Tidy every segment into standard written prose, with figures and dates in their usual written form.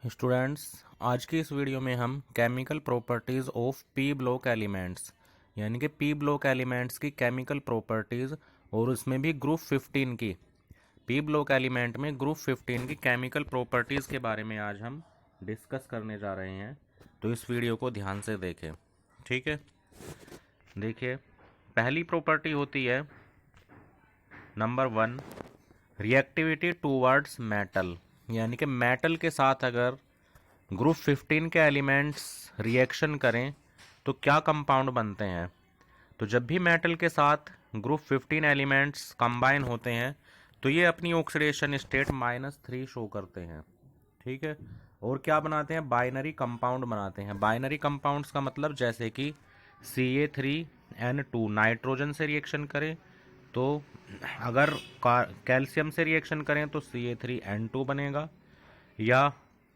Students, आज की इस वीडियो में हम chemical properties of P block elements यानी कि पी ब्लॉक एलिमेंट्स की केमिकल प्रॉपर्टीज़ और उसमें भी ग्रुप 15 की पी ब्लॉक एलिमेंट में ग्रुप 15 की केमिकल प्रॉपर्टीज़ के बारे में आज हम डिस्कस करने जा रहे हैं। तो इस वीडियो को ध्यान से देखें, ठीक है। देखिए, पहली प्रॉपर्टी होती है नंबर 1, रिएक्टिविटी टूवर्ड्स मेटल, यानी कि मेटल के साथ अगर ग्रुप 15 के एलिमेंट्स रिएक्शन करें तो क्या कंपाउंड बनते हैं। तो जब भी मेटल के साथ ग्रुप 15 एलिमेंट्स कंबाइन होते हैं तो ये अपनी ऑक्सीडेशन स्टेट -3 शो करते हैं, ठीक है। और क्या बनाते हैं, बाइनरी कंपाउंड बनाते हैं। बाइनरी कंपाउंड्स का मतलब जैसे कि Ca3N2 नाइट्रोजन से रिएक्शन करें तो अगर कैल्शियम से रिएक्शन करें तो Ca3N2 बनेगा, या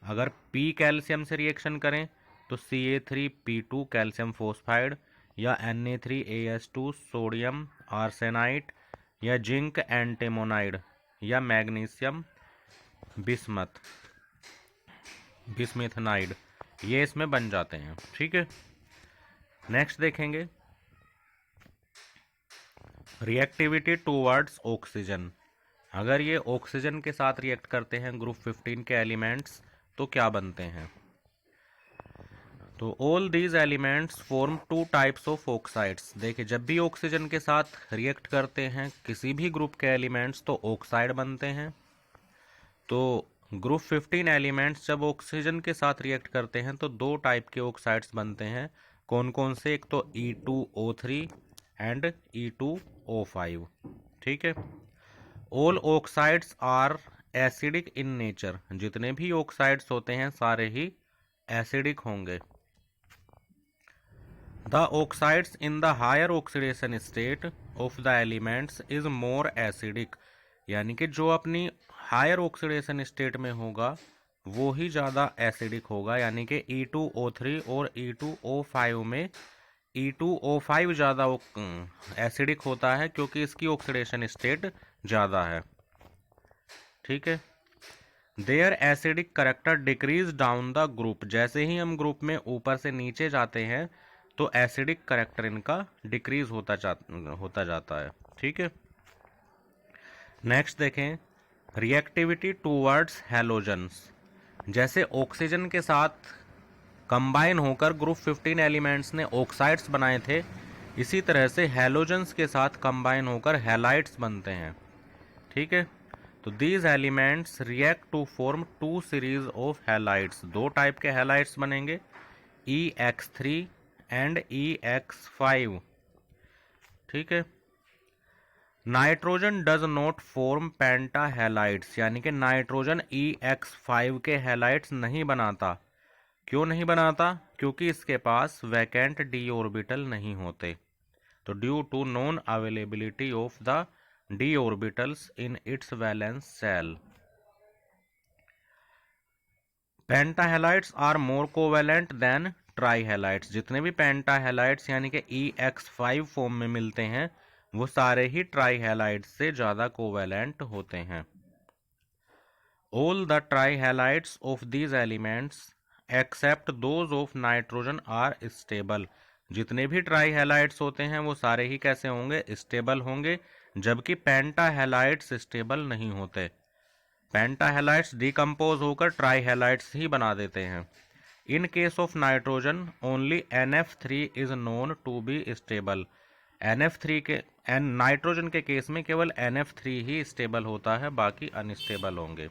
अगर P कैल्शियम से रिएक्शन करें तो Ca3P2 कैल्शियम फोस्फाइड, या Na3AS2 सोडियम आर्सेनाइट, या जिंक एंटीमोनाइड, या मैग्नीशियम बिस्मेथनाइड, ये इसमें बन जाते हैं, ठीक है। नेक्स्ट देखेंगे रिएक्टिविटी टूवर्ड्स ऑक्सीजन। अगर ये ऑक्सीजन के साथ रिएक्ट करते हैं ग्रुप 15 के एलिमेंट्स तो क्या बनते हैं। तो all these elements form two types of oxides. देखिए, जब भी ऑक्सीजन के साथ रिएक्ट करते हैं किसी भी ग्रुप के एलिमेंट्स तो ऑक्साइड बनते हैं। तो ग्रुप 15 एलिमेंट्स जब ऑक्सीजन के साथ रिएक्ट करते हैं तो दो टाइप के ऑक्साइड्स बनते हैं। कौन कौन से, एक तो E2O3 एंड E2O5, ठीक है। All oxides are acidic in nature. जितने भी ऑक्साइड्स होते हैं सारे ही एसिडिक होंगे। The oxides in the higher oxidation state of the elements is more acidic, यानी कि जो अपनी हायर ऑक्सीडेशन स्टेट में होगा वो ही ज़्यादा एसिडिक होगा। यानी कि E2O3 और E2O5 में E2O5 ज़्यादा एसिडिक होता है क्योंकि इसकी ऑक्सीडेशन स्टेट ज़्यादा है, ठीक है। Their acidic character decrease down the group. जैसे ही हम ग्रुप में ऊपर से नीचे जाते हैं तो एसिडिक करेक्टर इनका डिक्रीज होता जाता है, ठीक है। नेक्स्ट देखें रिएक्टिविटी टूवर्ड्स हैलोजन्स। जैसे ऑक्सीजन के साथ कंबाइन होकर ग्रुप 15 एलिमेंट्स ने ऑक्साइड्स बनाए थे, इसी तरह से हैलोजन्स के साथ कंबाइन होकर हैलाइड्स बनते हैं, ठीक है। तो these elements react to form two series of halides. दो टाइप के हैलाइड्स बनेंगे, EX3 एंड EX5, ठीक है। Nitrogen does not form penta halides, यानी कि नाइट्रोजन EX5 के हैलाइड्स नहीं बनाता। क्यों नहीं बनाता, क्योंकि इसके पास वैकेंट d ऑर्बिटल नहीं होते। तो due to non availability of the d orbitals in its valence shell. Pentahalides are more covalent than trihalides. जितने भी पेंटाहेलाइड्स यानी कि EX5 फॉर्म में मिलते हैं वो सारे ही ट्राईहेलाइड्स से ज़्यादा कोवेलेंट होते हैं। All the trihalides of these elements except those of nitrogen are stable. जितने भी ट्राईहेलाइड्स होते हैं वो सारे ही कैसे होंगे, स्टेबल होंगे, जबकि पेंटाहेलाइड्स स्टेबल नहीं होते। पेंटाहेलाइड्स डिकम्पोज होकर ट्राईहेलाइड्स ही बना देते हैं। In case of nitrogen only NF3 is known to be stable. NF3 के नाइट्रोजन के केस में केवल NF3 ही स्टेबल होता है, बाकी अनस्टेबल होंगे।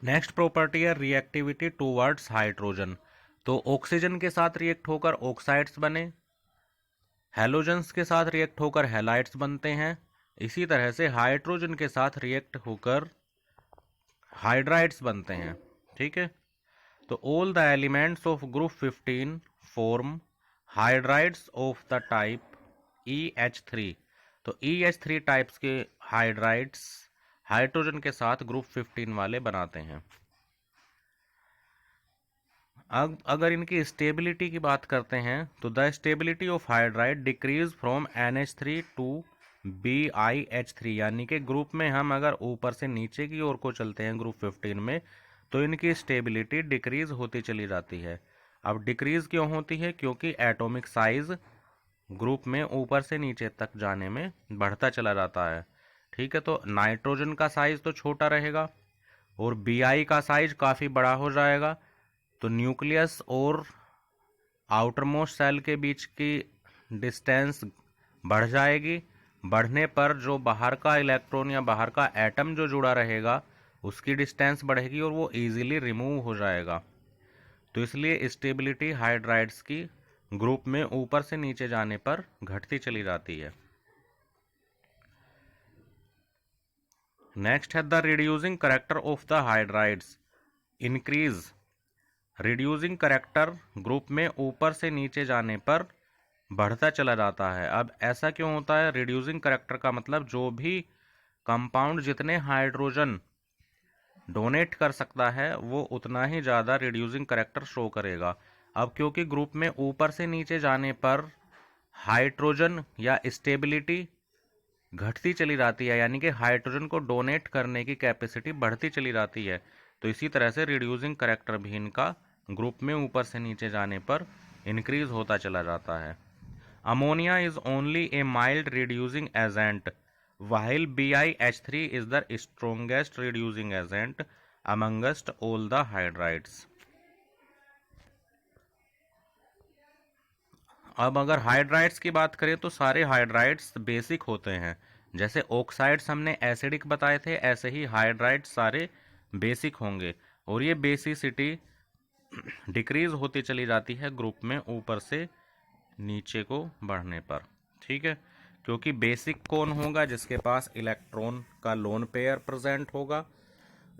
नेक्स्ट प्रॉपर्टी है रिएक्टिविटी टूवर्ड्स हाइड्रोजन। तो ऑक्सीजन के साथ रिएक्ट होकर ऑक्साइड्स बने, हैलोजन्स के साथ रिएक्ट होकर हैलाइड्स बनते हैं, इसी तरह से हाइड्रोजन के साथ रिएक्ट होकर हाइड्राइड्स बनते हैं, ठीक है। तो all the elements of group 15 form hydrides of the type EH3। तो EH3 टाइप्स के हाइड्राइड्स हाइड्रोजन के साथ ग्रुप 15 वाले बनाते हैं। अब अगर इनकी स्टेबिलिटी की बात करते हैं तो the stability of hydride decrease from NH3 to BiH3, यानी कि ग्रुप में हम अगर ऊपर से नीचे की ओर को चलते हैं ग्रुप 15 में तो इनकी स्टेबिलिटी डिक्रीज होती चली जाती है। अब डिक्रीज क्यों होती है? क्योंकि एटॉमिक साइज ग्रुप में ऊपर से नीचे तक जाने में बढ़ता चला जाता है। ठीक है, तो नाइट्रोजन का साइज तो छोटा रहेगा और Bi का साइज काफ़ी बड़ा हो जाएगा, तो न्यूक्लियस और आउटर मोस्ट सेल के बीच की डिस्टेंस बढ़ जाएगी। बढ़ने पर जो बाहर का इलेक्ट्रॉन या बाहर का एटम जो जुड़ा रहेगा उसकी डिस्टेंस बढ़ेगी और वो इजीली रिमूव हो जाएगा। तो इसलिए स्टेबिलिटी हाइड्राइड्स की ग्रुप में ऊपर से नीचे जाने पर घटती चली जाती है। नेक्स्ट है the reducing character of the hydrides increase. Reducing character group में ऊपर से नीचे जाने पर बढ़ता चला जाता है। अब ऐसा क्यों होता है? रिड्यूसिंग करेक्टर का मतलब जो भी कंपाउंड जितने हाइड्रोजन डोनेट कर सकता है वो उतना ही ज़्यादा रिड्यूसिंग करेक्टर शो करेगा। अब क्योंकि ग्रुप में ऊपर से नीचे जाने पर हाइड्रोजन या स्टेबिलिटी घटती चली जाती है, यानी कि हाइड्रोजन को डोनेट करने की कैपेसिटी बढ़ती चली जाती है, तो इसी तरह से रिड्यूसिंग करेक्टर भी इनका ग्रुप में ऊपर से नीचे जाने पर इंक्रीज होता चला जाता है। Ammonia is only A mild reducing agent while BiH3 is the strongest reducing agent amongst all the hydrides। अब अगर हाइड्राइड्स की बात करें तो सारे हाइड्राइड्स बेसिक होते हैं। जैसे ऑक्साइड्स हमने एसिडिक बताए थे, ऐसे ही हाइड्राइड्स सारे बेसिक होंगे और ये बेसिसिटी डिक्रीज होती चली जाती है ग्रुप में ऊपर से नीचे को बढ़ने पर। ठीक है, क्योंकि बेसिक कौन होगा? जिसके पास इलेक्ट्रॉन का लोन पेयर प्रेजेंट होगा।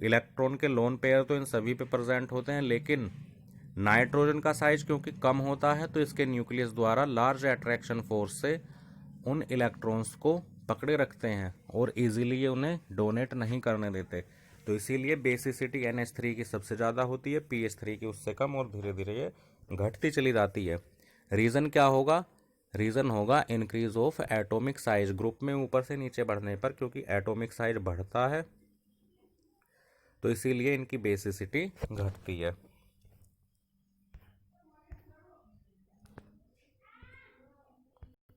इलेक्ट्रॉन के लोन पेयर तो इन सभी पे प्रेजेंट होते हैं, लेकिन नाइट्रोजन का साइज क्योंकि कम होता है तो इसके न्यूक्लियस द्वारा लार्ज अट्रैक्शन फोर्स से उन इलेक्ट्रॉन्स को पकड़े रखते हैं और इजीली ये उन्हें डोनेट नहीं करने देते। तो इसीलिए बेसिसिटी NH3 की सबसे ज़्यादा होती है, PH3 की उससे कम, और धीरे धीरे ये घटती चली जाती है। रीज़न क्या होगा? रीज़न होगा increase of atomic size group में ऊपर से नीचे बढ़ने पर, क्योंकि एटॉमिक साइज बढ़ता है तो इसीलिए इनकी बेसिसिटी घटती है।